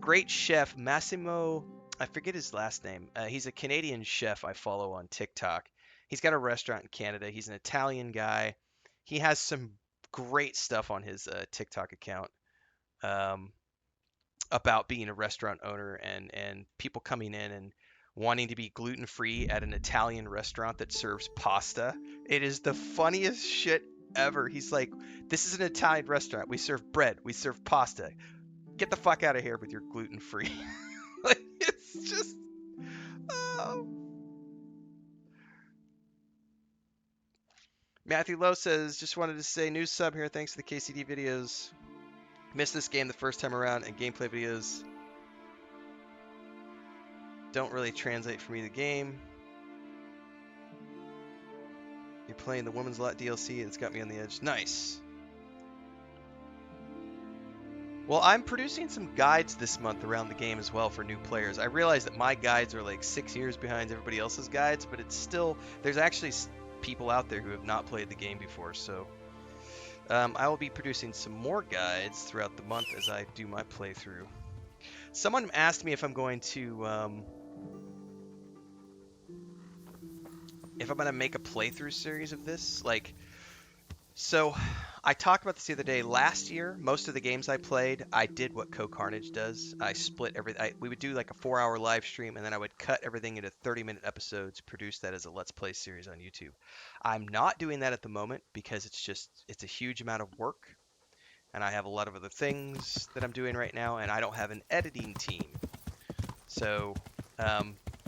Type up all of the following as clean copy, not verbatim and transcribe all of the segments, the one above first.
great chef, Massimo. I forget his last name. He's a Canadian chef I follow on TikTok. He's got a restaurant in Canada. He's an Italian guy. He has some great stuff on his TikTok account um, about being a restaurant owner and people coming in and wanting to be gluten free at an Italian restaurant that serves pasta. It is the funniest shit ever. He's like, "This is an Italian restaurant. We serve bread. We serve pasta. Get the fuck out of here with your gluten free." Like, it's just. Oh. Matthew Lowe says, just wanted to say, new sub here. Thanks to the KCD videos. Missed this game the first time around, and gameplay videos don't really translate for me the game. You're playing the Women's Lot DLC, and it's got me on the edge. Nice. Well, I'm producing some guides this month around the game as well for new players. I realize that my guides are like 6 years behind everybody else's guides, but it's still, there's actually people out there who have not played the game before, so I will be producing some more guides throughout the month as I do my playthrough. Someone asked me if I'm going to make a playthrough series of this, like, so I talked about this the other day. Last year, most of the games I played, I did what Co-Carnage does. I split everything. We would do like a 4-hour live stream, and then I would cut everything into 30-minute episodes, produce that as a Let's Play series on YouTube. I'm not doing that at the moment because it's a huge amount of work, and I have a lot of other things that I'm doing right now, and I don't have an editing team. So,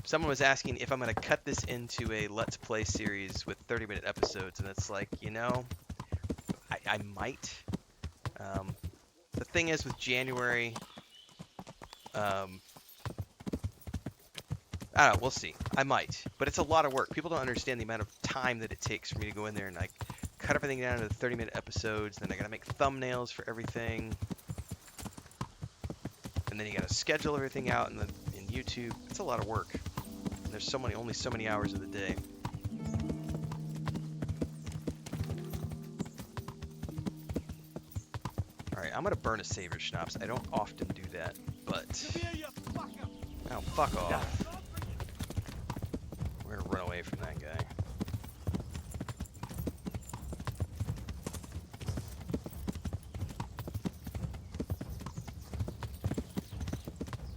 someone was asking if I'm going to cut this into a Let's Play series with 30-minute episodes, and it's like, you know, I might. The thing is with January, I don't know, we'll see. I might, but it's a lot of work. People don't understand the amount of time that it takes for me to go in there and like cut everything down into 30-minute episodes. Then I gotta make thumbnails for everything, and then you gotta schedule everything out in YouTube. It's a lot of work. And there's only so many hours of the day. I'm gonna burn a Savior Schnapps. I don't often do that, but... Oh, fuck off. We're gonna run away from that guy.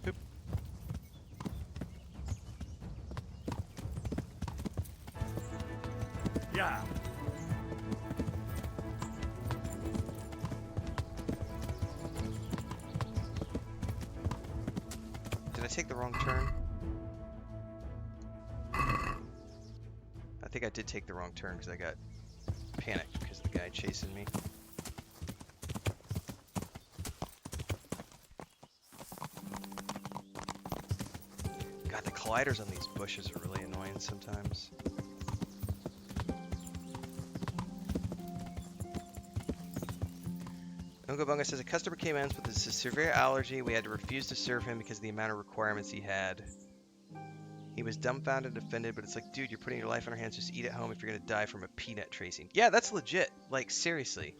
Boop. Yeah. Did I take the wrong turn? I think I did take the wrong turn because I got panicked because of the guy chasing me. God, the colliders on these bushes are really annoying sometimes. Unga Bunga says a customer came in with a severe allergy. We had to refuse to serve him because of the amount of requirements he had. He was dumbfounded and offended, but it's like, dude, you're putting your life in our hands. Just eat at home if you're gonna die from a peanut tracing. Yeah, that's legit. Like, seriously.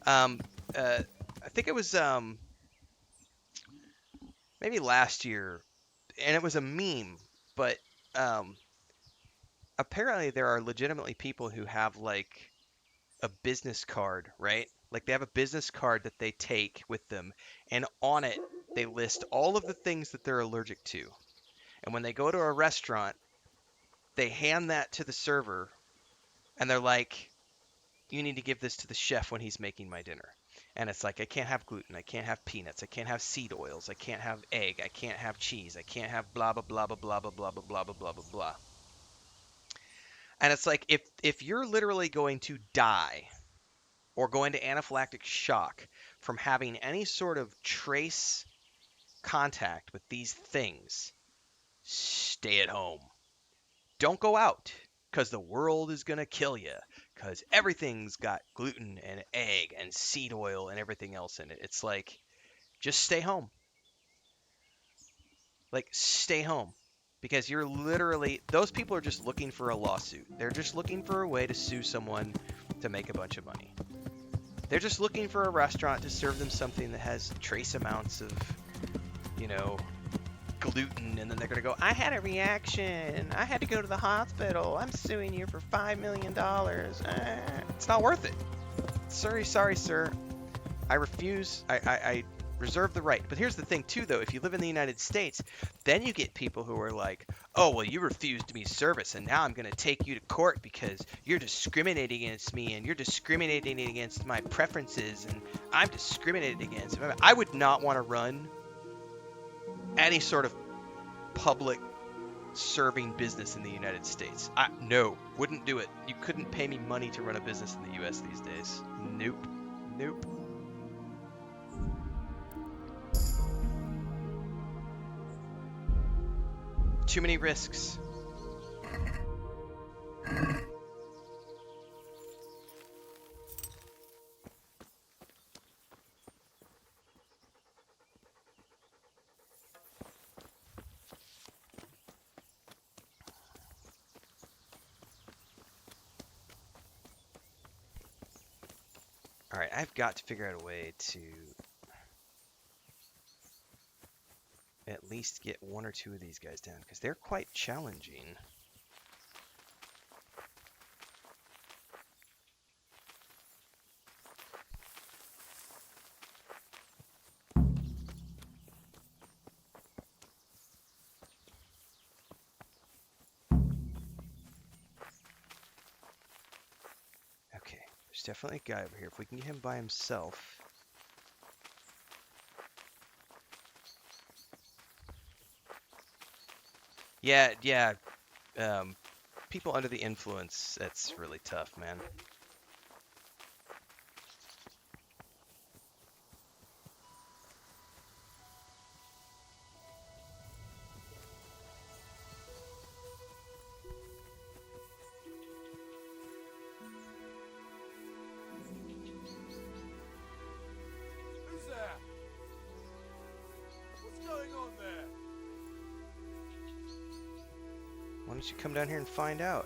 I think it was maybe last year, and it was a meme, but apparently there are legitimately people who have like a business card, right? Like they have a business card that they take with them, and on it they list all of the things that they're allergic to. And when they go to a restaurant, they hand that to the server, and they're like, you need to give this to the chef when he's making my dinner. And it's like, I can't have gluten, I can't have peanuts, I can't have seed oils, I can't have egg, I can't have cheese, I can't have blah blah blah blah blah blah blah blah blah blah blah blah blah. And it's like, if you're literally going to die or go into anaphylactic shock from having any sort of trace contact with these things, stay at home. Don't go out, because the world is going to kill you, because everything's got gluten and egg and seed oil and everything else in it. It's like, just stay home. Like, stay home. Because you're literally, those people are just looking for a lawsuit. They're just looking for a way to sue someone to make a bunch of money. They're just looking for a restaurant to serve them something that has trace amounts of you know, gluten, and then they're gonna go, I had a reaction, I had to go to the hospital, I'm suing you for $5 million. It's not worth it. Sorry, sir. I refuse. I reserve the right. But here's the thing, too, though. If you live in the United States, then you get people who are like, oh, well, you refused me service, and now I'm going to take you to court because you're discriminating against me, and you're discriminating against my preferences, and I'm discriminated against. I would not want to run any sort of public serving business in the United States. No, wouldn't do it. You couldn't pay me money to run a business in the U.S. these days. Nope. Nope. Too many risks. All right, I've got to figure out a way to at least get one or two of these guys down because they're quite challenging. Okay, there's definitely a guy over here. If we can get him by himself. Yeah. People under the influence, that's really tough, man. Who's there? What's going on there? Why don't you come down here and find out?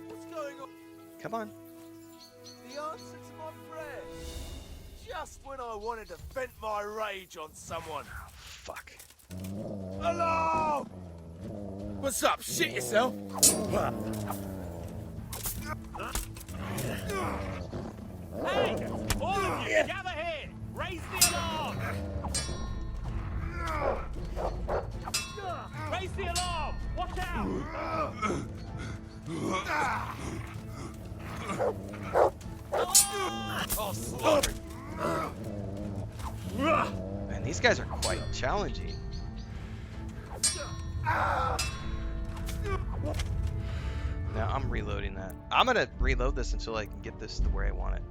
What's going on? Come on. The answer to my prayer. Just when I wanted to vent my rage on someone. Fuck. Alarm! What's up? Shit yourself? Hey! All of you, gather here! Raise the alarm! Raise the alarm! Watch out! Oh, slaughter! Man, these guys are quite challenging. Now I'm reloading that. I'm gonna reload this until I can get this to where I want it.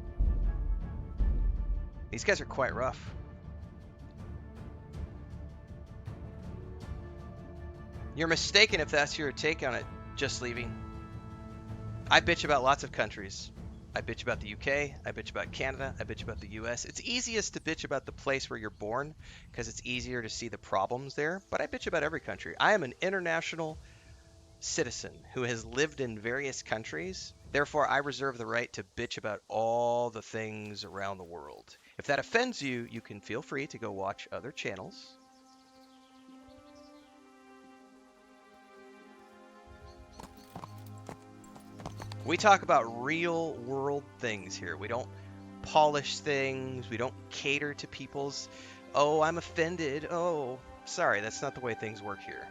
These guys are quite rough. You're mistaken if that's your take on it, just leaving. I bitch about lots of countries. I bitch about the UK, I bitch about Canada, I bitch about the US. It's easiest to bitch about the place where you're born because it's easier to see the problems there, but I bitch about every country. I am an international citizen who has lived in various countries. Therefore, I reserve the right to bitch about all the things around the world. If that offends you, you can feel free to go watch other channels. We talk about real world things here. We don't polish things. We don't cater to people's, oh, I'm offended. Oh, sorry, that's not the way things work here.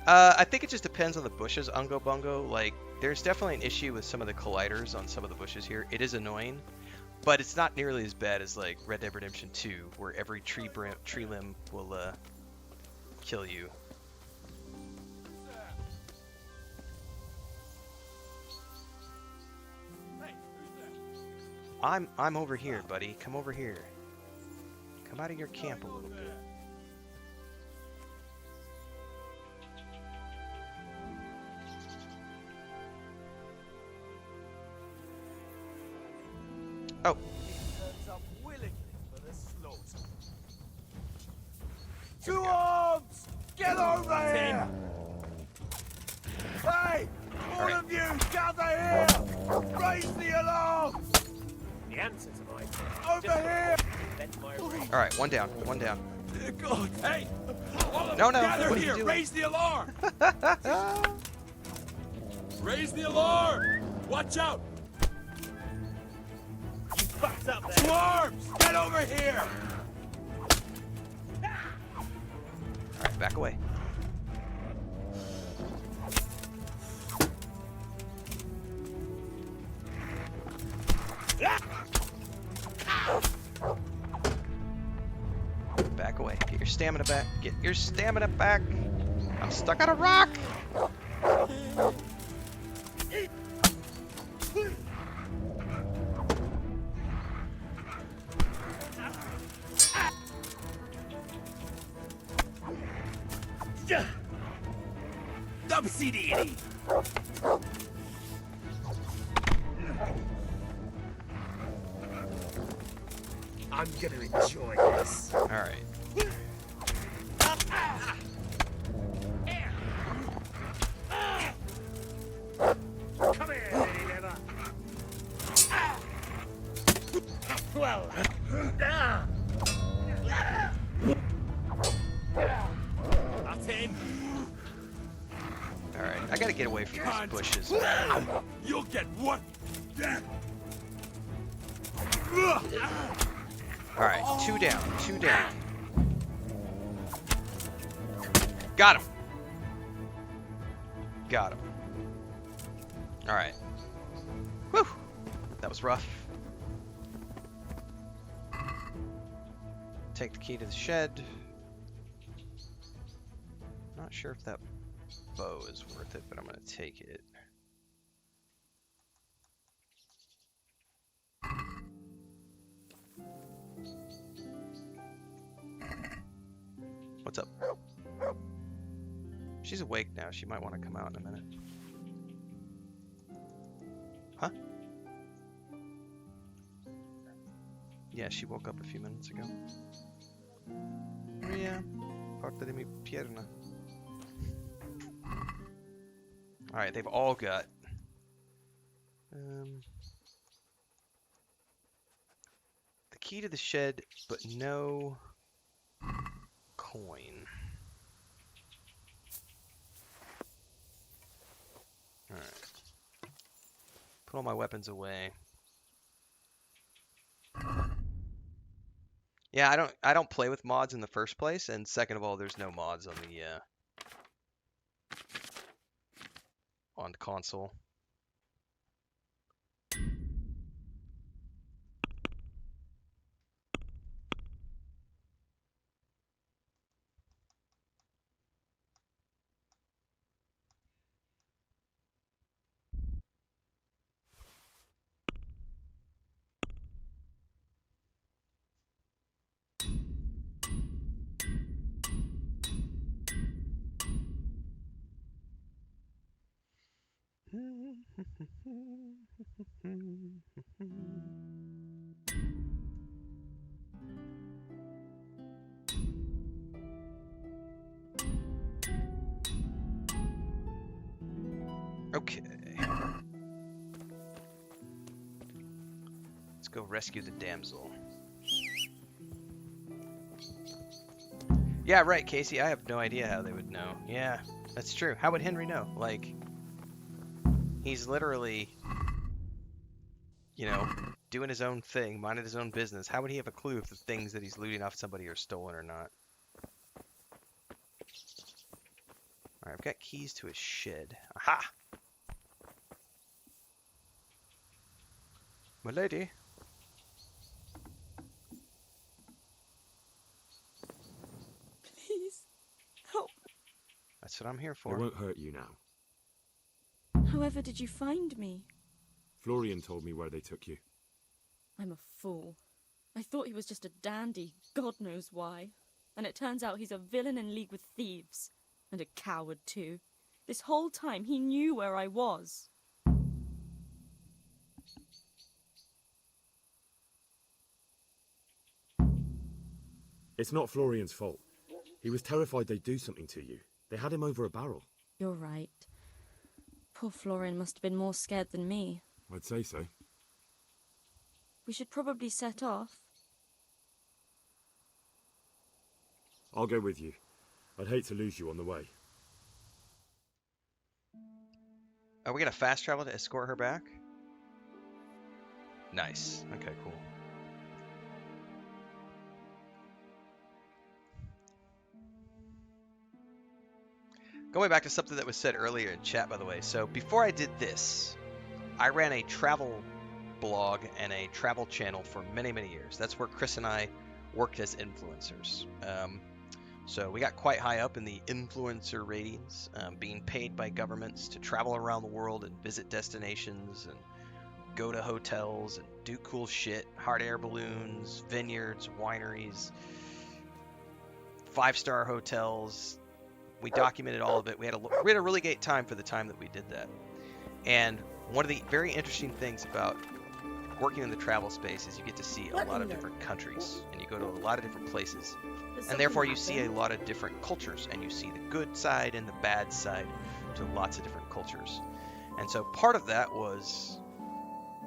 I think it just depends on the bushes, Ungo Bungo. Like, there's definitely an issue with some of the colliders on some of the bushes here. It is annoying, but it's not nearly as bad as, like, Red Dead Redemption 2, where every tree limb will, kill you. Hey, who's there? I'm over here, buddy. Come over here. Come out of your camp a little bit. Oh, He turns up willingly for the slaughter. here we To go. arms! Get over here! Hey! All All right. of you, gather here! Raise the alarm! The answer to my Over here! vent my rage. All right, one down, one down. God, hey! All of No, you, no, gather what are you here! doing? Raise the alarm! Raise the alarm! Watch out! You fucked up To there. arms! Get over here! All right, back away. Back away. Get your stamina back. Get your stamina back. I'm stuck on a rock. Dubsidi! I'm gonna enjoy this. All right. Come here, lady liver. Well, That's in! All right. I gotta get away from these bushes. You'll get what? All right, two down, two down. Got him. Got him. All right. Whew. That was rough. Take the key to the shed. Not sure if that bow is worth it, but I'm gonna take it. What's up? She's awake now. She might want to come out in a minute. Huh? Yeah, she woke up a few minutes ago. Maria, parte de mi pierna. Alright, they've all got... the key to the shed, but no coin. Alright. Put all my weapons away. Yeah, I don't play with mods in the first place, and second of all, there's no mods on the console. Okay. Let's go rescue the damsel. Yeah, right, Casey. I have no idea how they would know. Yeah, that's true. How would Henry know? Like, he's literally, you know, doing his own thing, minding his own business. How would he have a clue if the things that he's looting off somebody are stolen or not? Alright, I've got keys to his shed. Aha! My lady. Please, help. That's what I'm here It for. won't hurt you now. However did you find me? Florian told me where they took you. I'm a fool. I thought he was just a dandy, God knows why. And it turns out he's a villain in league with thieves. And a coward, too. This whole time he knew where I was. It's not Florian's fault. He was terrified they'd do something to you. They had him over a barrel. You're right. Poor Florian must have been more scared than me. I'd say so. We should probably set off. I'll go with you. I'd hate to lose you on the way. Are we gonna fast travel to escort her back? Nice. Okay, cool. Going back to something that was said earlier in chat, by the way. So before I did this, I ran a travel blog and a travel channel for many, many years. That's where Chris and I worked as influencers. So we got quite high up in the influencer ratings, being paid by governments to travel around the world and visit destinations and go to hotels and do cool shit, hot air balloons, vineyards, wineries, 5-star hotels. We documented all of it. We had a really great time for the time that we did that. And one of the very interesting things about working in the travel space is you get to see a lot of different countries, and you go to a lot of different places, and therefore you see a lot of different cultures, and you see the good side and the bad side to lots of different cultures. And so part of that was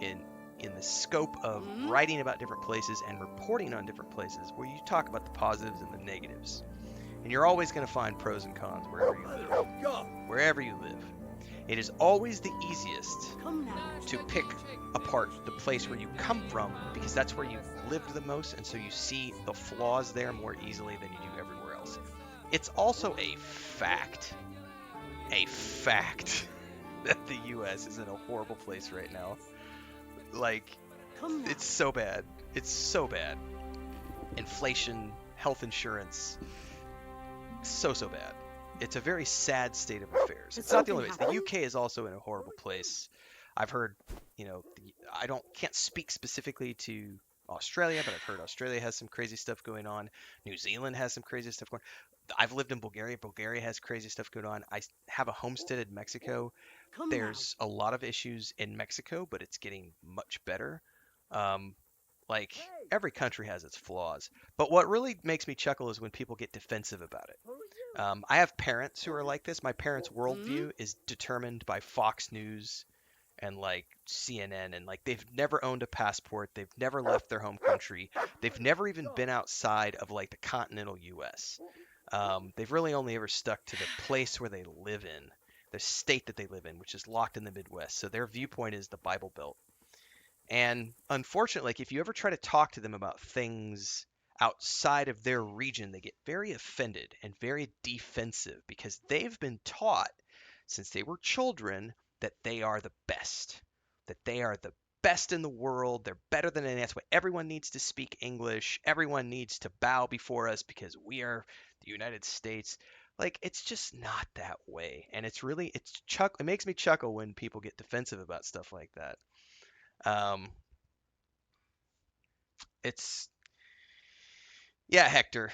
in the scope of writing about different places and reporting on different places, where you talk about the positives and the negatives. And you're always going to find pros and cons wherever you live. Wherever you live. It is always the easiest to pick apart the place where you come from, because that's where you've lived the most, and so you see the flaws there more easily than you do everywhere else. It's also a fact that the US is in a horrible place right now. Like, it's so bad. It's so bad. Inflation, health insurance, so bad. It's a very sad state of affairs. It's not the only place. The UK is also in a horrible place. I've heard, I can't speak specifically to Australia, but I've heard Australia has some crazy stuff going on. New Zealand has some crazy stuff going on. I've lived in Bulgaria. Bulgaria has crazy stuff going on. I have a homestead in Mexico. There's a lot of issues in Mexico, but it's getting much better. Like, every country has its flaws. But what really makes me chuckle is when people get defensive about it. I have parents who are like this. My parents' worldview is determined by Fox News and like CNN, and like they've never owned a passport. They've never left their home country. They've never even been outside of like the continental US. They've really only ever stuck to the place where they live in, the state that they live in, which is locked in the Midwest. So their viewpoint is the Bible Belt. And unfortunately, like, if you ever try to talk to them about things outside of their region, they get very offended and very defensive, because they've been taught since they were children that they are the best, that they are the best in the world. They're better than anyone. That's why everyone needs to speak English. Everyone needs to bow before us because we are the United States. Like, it's just not that way. And it makes me chuckle when people get defensive about stuff like that. Hector.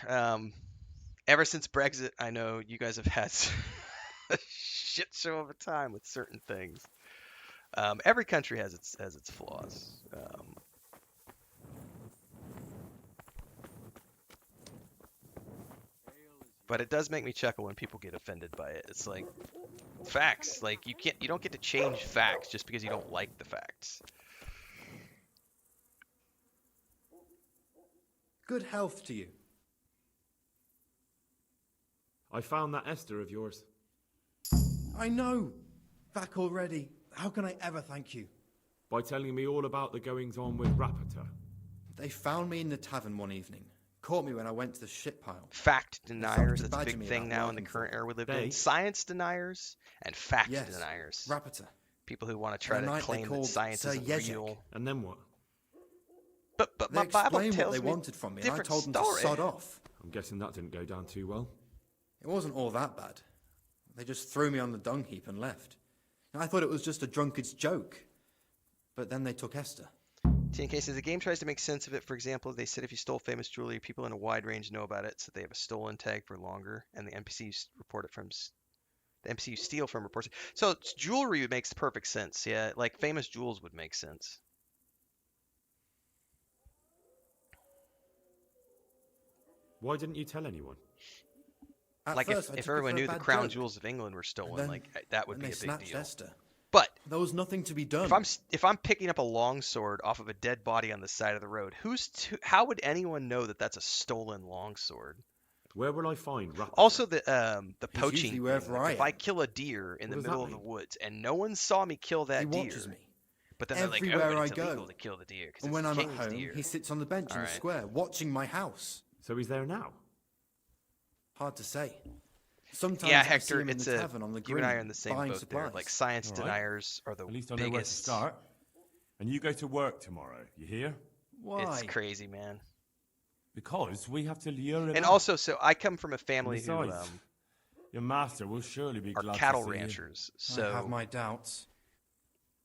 Ever since Brexit, I know you guys have had a shit show of a time with certain things. Every country has its flaws. But it does make me chuckle when people get offended by it. It's like facts. Like, you don't get to change facts just because you don't like the facts. Good health to you. I found that Esther of yours. I know. Back already. How can I ever thank you? By telling me all about the goings-on with Rapita. They found me in the tavern one evening. Caught me when I went to the shit pile. Fact deniers, to that's a badger big me thing about now in the working current for era we live They? in. Science deniers and fact Yes, deniers. Rapita. People who want to try The to night they claim that called science Sir isn't Yezek. real. And then what? But They my Bible explained what tells they me wanted from me, and I different told them story. to sod off. I'm guessing that didn't go down too well. It wasn't all that bad. They just threw me on the dung heap and left. I thought it was just a drunkard's joke. But then they took Esther. In cases the game tries to make sense of it. For example, they said if you stole famous jewelry, people in a wide range know about it, so they have a stolen tag for longer, and the NPCs report it from the NPCs steal from reports. So it's jewelry makes perfect sense. Yeah, like famous jewels would make sense. Why didn't you tell anyone? At Like first, I if took it everyone for a knew the bad crown joke. jewels of England were stolen, then- like that would And be they a big snatched deal. Esther. But There was nothing to be done. if I'm picking up a longsword off of a dead body on the side of the road, how would anyone know that that's a stolen longsword? Where will I find Rapper? Also, the He's poaching usually thing. wherever Like, I if I am. kill a deer in What the does that middle of the mean? woods and no one saw me kill that He deer, watches me. but then they're like, oh, Everywhere but I it's illegal go. to kill the deer because And it's when the I'm at king's home, deer. he sits on the bench in the Alright. square, watching my house. So he's there now? Hard to say. Sometimes Yeah, I see Hector, him in it's the tavern on the you green, and I are in the same buying boat there. supplies. Like science All right. deniers are the At least I know where to biggest. start. And you go to work tomorrow, you hear? Why? It's crazy, man. Because we have to lure him And out. also, so I come from a family who Besides, your master will surely be are glad cattle to see you. ranchers. I have So my doubts.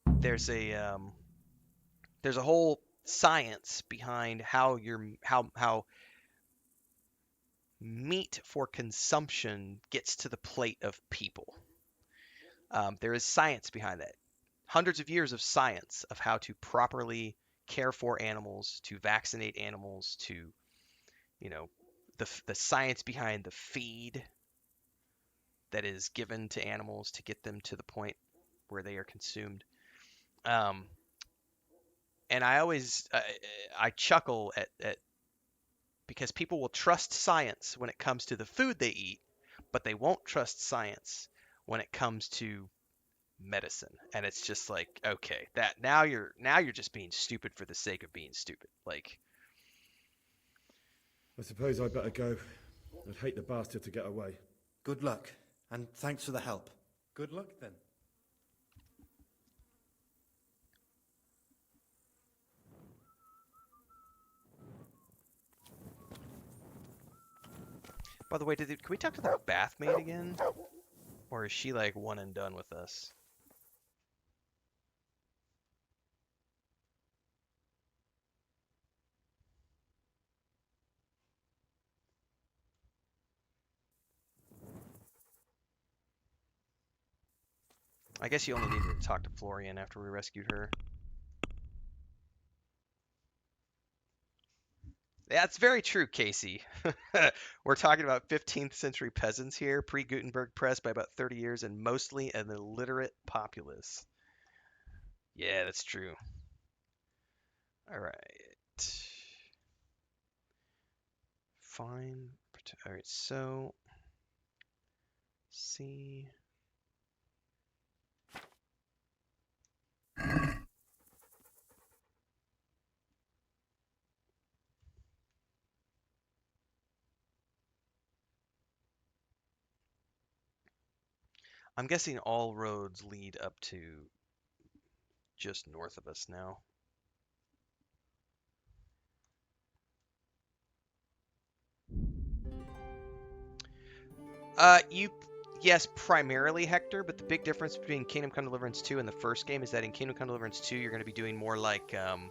there's a whole science behind how meat for consumption gets to the plate of people. There is science behind that. Hundreds of years of science of how to properly care for animals, to vaccinate animals, to, you know, the science behind the feed that is given to animals to get them to the point where they are consumed. And I always I chuckle at because people will trust science when it comes to the food they eat, but they won't trust science when it comes to medicine. And it's just like, okay, that now you're just being stupid for the sake of being stupid. Like, I suppose I better go. I'd hate the bastard to get away. Good luck, and thanks for the help. Good luck then. by the way, can we talk to the bathmaid again? Or is she like one and done with us? I guess you only needed to talk to Florian after we rescued her. That's very true, Casey. We're talking about 15th century peasants here, pre-Gutenberg press by about 30 years, and mostly an illiterate populace. Yeah, that's true. All right. Fine. All right, so see. I'm guessing all roads lead up to just north of us now. Yes, primarily Hector, but the big difference between Kingdom Come Deliverance 2 and the first game is that in Kingdom Come Deliverance 2, you're going to be doing more like kind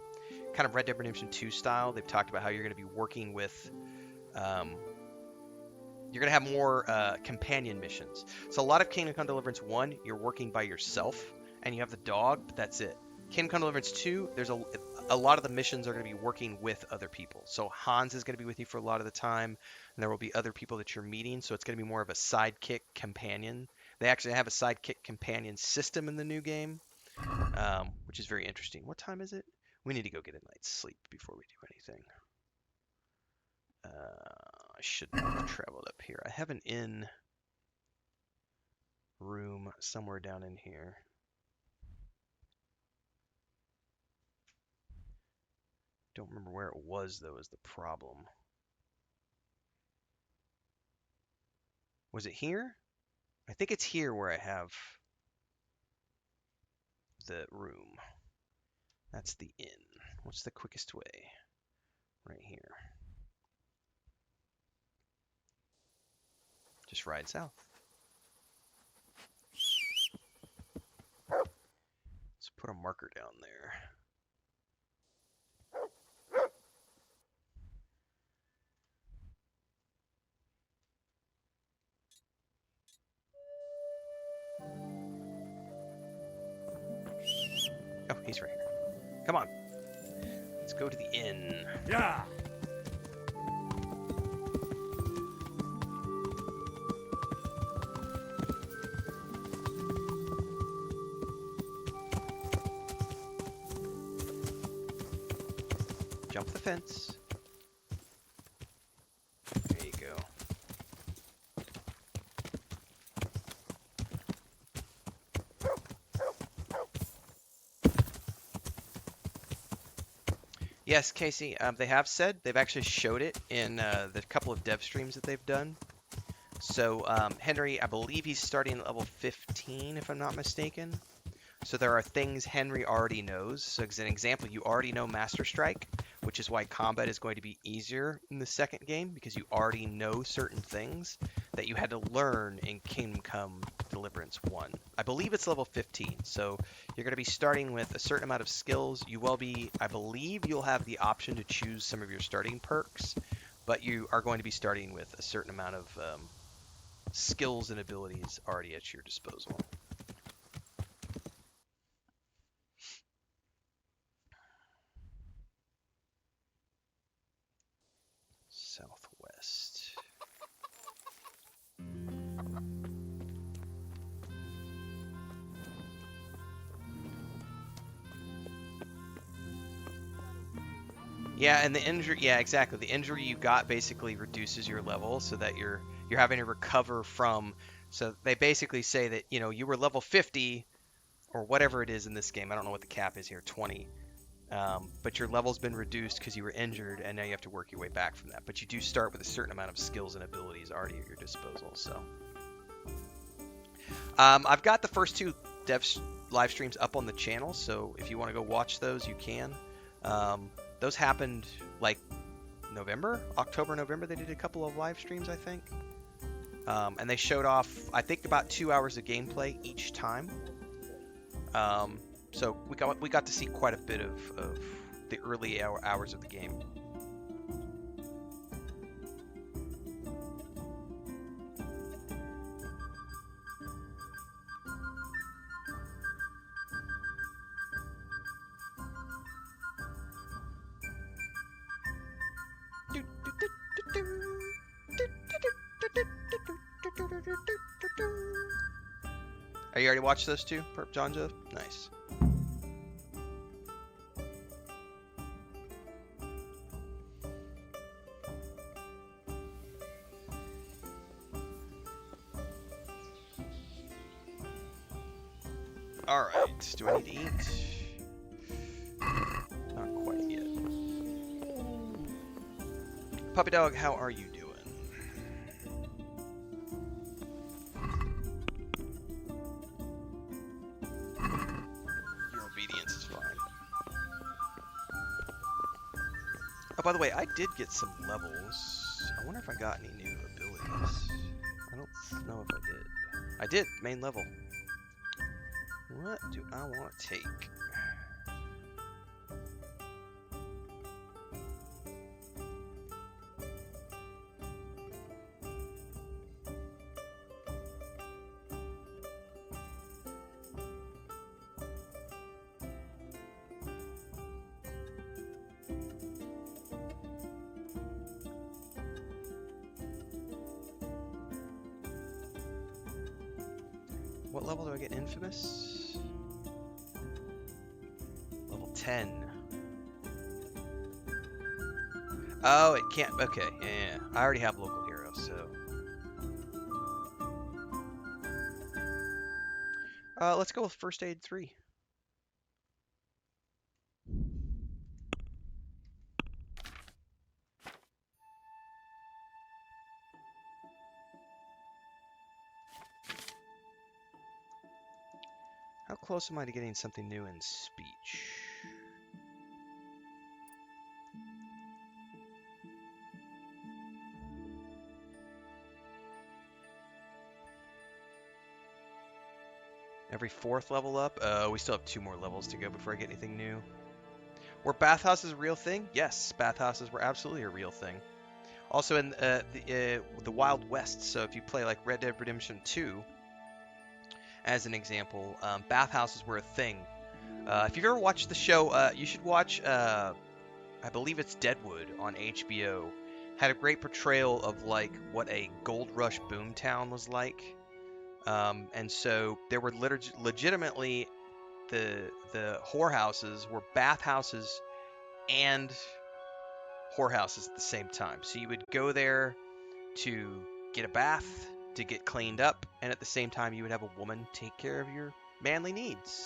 of Red Dead Redemption 2 style. They've talked about how you're going to be working with, you're going to have more companion missions. So a lot of Kingdom Come Deliverance 1, you're working by yourself, and you have the dog, but that's it. Kingdom Come Deliverance 2, there's a lot of the missions are going to be working with other people. So Hans is going to be with you for a lot of the time, and there will be other people that you're meeting, so it's going to be more of a sidekick companion. They actually have a sidekick companion system in the new game, which is very interesting. What time is it? We need to go get a night's sleep before we do anything. I should not have traveled up here. I have an inn room somewhere down in here. Don't remember where it was, though, is the problem. Was it here? I think it's here where I have the room. That's the inn. What's the quickest way? Right here. Just ride south. Let's put a marker down there. Oh, he's right here. Come on. Let's go to the inn. Yeah. Jump the fence. There you go. Yes, Casey, they have said, they've actually showed it in the couple of dev streams that they've done. So Henry, I believe he's starting at level 15, if I'm not mistaken. So there are things Henry already knows. So as an example, you already know Master Strike, which is why combat is going to be easier in the second game, because you already know certain things that you had to learn in Kingdom Come Deliverance 1. I believe it's level 15, so you're going to be starting with a certain amount of skills. You will be, I believe you'll have the option to choose some of your starting perks, but you are going to be starting with a certain amount of skills and abilities already at your disposal. Southwest. Yeah, and the injury, yeah, exactly. The injury you got basically reduces your level so that you're having to recover from. So they basically say that, you know, you were level 50 or whatever it is in this game. I don't know what the cap is here, 20. But your level's been reduced because you were injured, and now you have to work your way back from that. But you do start with a certain amount of skills and abilities already at your disposal. So I've got the first two live streams up on the channel, so if you want to go watch those, you can. Those happened like October, November. They did a couple of live streams, I think. And they showed off, I think, about 2 hours of gameplay each time. So we got to see quite a bit of the early hours of the game. Are you already watched those two, Perp John Joe? Nice. Alright, do I need to eat? Not quite yet. Puppy dog, how are you doing? Your obedience is fine. Oh, by the way, I did get some levels. I wonder if I got any new abilities. I don't know if I did. I did, main level. What do I want to take? What level do I get Infamous? Level 10. Oh, it can't. Okay, yeah. I already have local hero, so. Let's go with First Aid 3. How close am I to getting something new in speech? Every fourth level up? We still have 2 more levels to go before I get anything new. Were bathhouses a real thing? Yes, bathhouses were absolutely a real thing. Also in the Wild West, so if you play like Red Dead Redemption 2, as an example, bathhouses were a thing. If you've ever watched the show, you should watch, I believe it's Deadwood on HBO. Had a great portrayal of like what a gold rush boomtown was like. And so there were legitimately the whorehouses were bathhouses and whorehouses at the same time. So you would go there to get a bath, to get cleaned up, and at the same time you would have a woman take care of your manly needs.